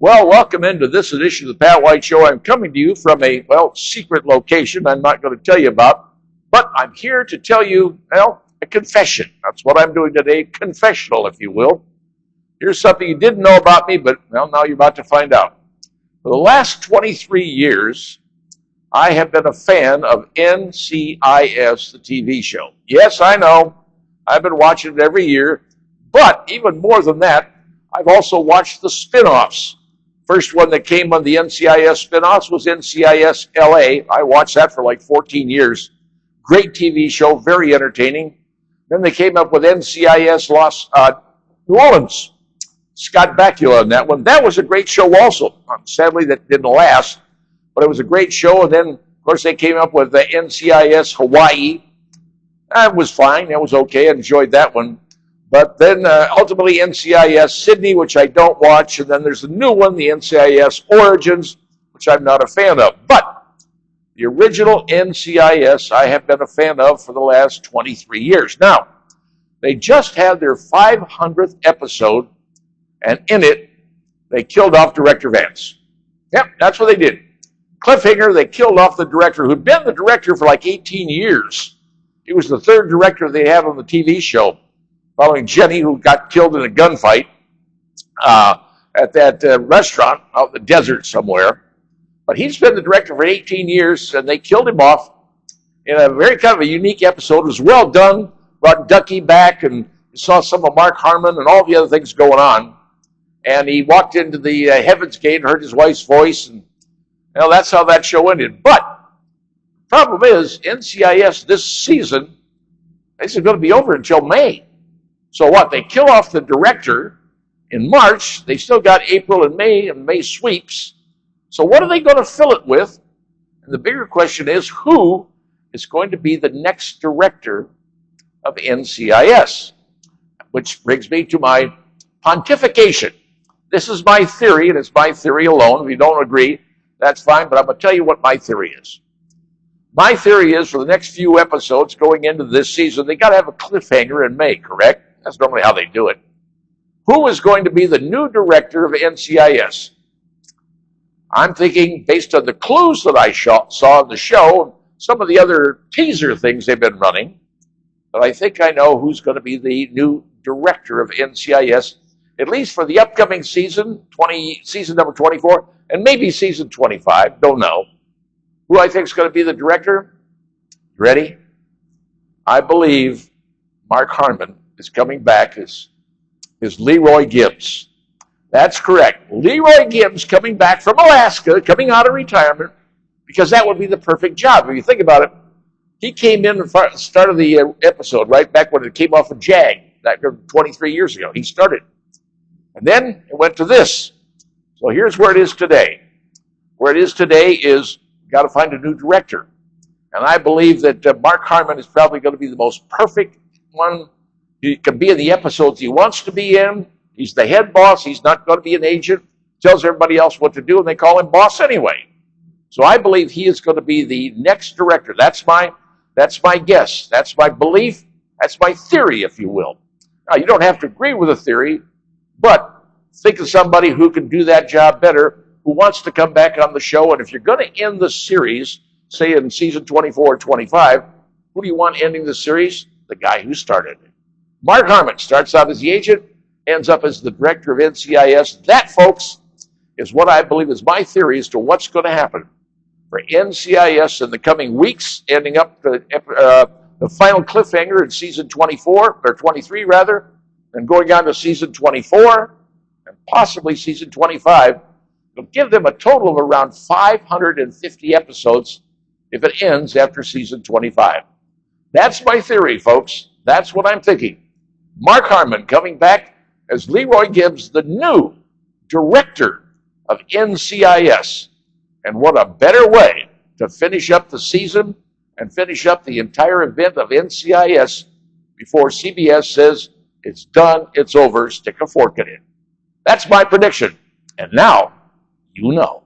Well, welcome into this edition of the Pat White Show. I'm coming to you from a, secret location I'm not going to tell you about, but I'm here to tell you, a confession. That's what I'm doing today, confessional, if you will. Here's something you didn't know about me, but, now you're about to find out. For the last 23 years, I have been a fan of NCIS, the TV show. Yes, I know. I've been watching it every year, but even more than that, I've also watched the spin-offs. First one that came on the NCIS spin-offs was NCIS LA. I watched that for like 14 years. Great TV show, very entertaining. Then they came up with NCIS New Orleans. Scott Bakula on that one. That was a great show also. Sadly, that didn't last, but it was a great show. And then, of course, they came up with the NCIS Hawaii. That was fine. That was okay. I enjoyed that one. But then ultimately NCIS Sydney, which I don't watch, and then there's a new one, the NCIS Origins, which I'm not a fan of. But the original NCIS I have been a fan of for the last 23 years. Now, they just had their 500th episode, and in it, they killed off Director Vance. Yep, that's what they did. Cliffhanger, they killed off the director who'd been the director for like 18 years. He was the third director they had on the TV show, following Jenny, who got killed in a gunfight at that restaurant out in the desert somewhere. But he's been the director for 18 years, and they killed him off in a very kind of a unique episode. It was well done, brought Ducky back, and you saw some of Mark Harmon and all the other things going on. And he walked into the Heaven's Gate and heard his wife's voice, and that's how that show ended. But the problem is, NCIS this season, this is going to be over until May. So what? They kill off the director in March. They still got April and May sweeps. So what are they going to fill it with? And the bigger question is, who is going to be the next director of NCIS? Which brings me to my pontification. This is my theory, and it's my theory alone. If you don't agree, that's fine, but I'm going to tell you what my theory is. My theory is for the next few episodes going into this season, they got to have a cliffhanger in May, correct? That's normally how they do it. Who is going to be the new director of NCIS? I'm thinking, based on the clues that I saw in the show, and some of the other teaser things they've been running, that I think I know who's going to be the new director of NCIS, at least for the upcoming season, season number 24, and maybe season 25, don't know. Who I think is going to be the director? Ready? I believe Mark Harmon is coming back as Leroy Gibbs. That's correct. Leroy Gibbs coming back from Alaska, coming out of retirement, because that would be the perfect job. If you think about it, he came in at the start of the episode, right back when it came off of JAG, that 23 years ago. He started. And then it went to this. So here's where it is today. Where it is today is we've got to find a new director. And I believe that Mark Harmon is probably going to be the most perfect one. He can be in the episodes he wants to be in. He's the head boss. He's not going to be an agent. Tells everybody else what to do, and they call him boss anyway. So I believe he is going to be the next director. That's my guess. That's my belief. That's my theory, if you will. Now, you don't have to agree with the theory, but think of somebody who can do that job better, who wants to come back on the show. And if you're going to end the series, say in season 24 or 25, who do you want ending the series? The guy who started it. Mark Harmon starts out as the agent, ends up as the director of NCIS. That, folks, is what I believe is my theory as to what's going to happen for NCIS in the coming weeks, ending up the final cliffhanger in season 24, or 23 rather, and going on to season 24, and possibly season 25. It'll give them a total of around 550 episodes if it ends after season 25. That's my theory, folks. That's what I'm thinking. Mark Harmon coming back as Leroy Gibbs, the new director of NCIS. And what a better way to finish up the season and finish up the entire event of NCIS before CBS says it's done, it's over, stick a fork in it. That's my prediction. And now, you know.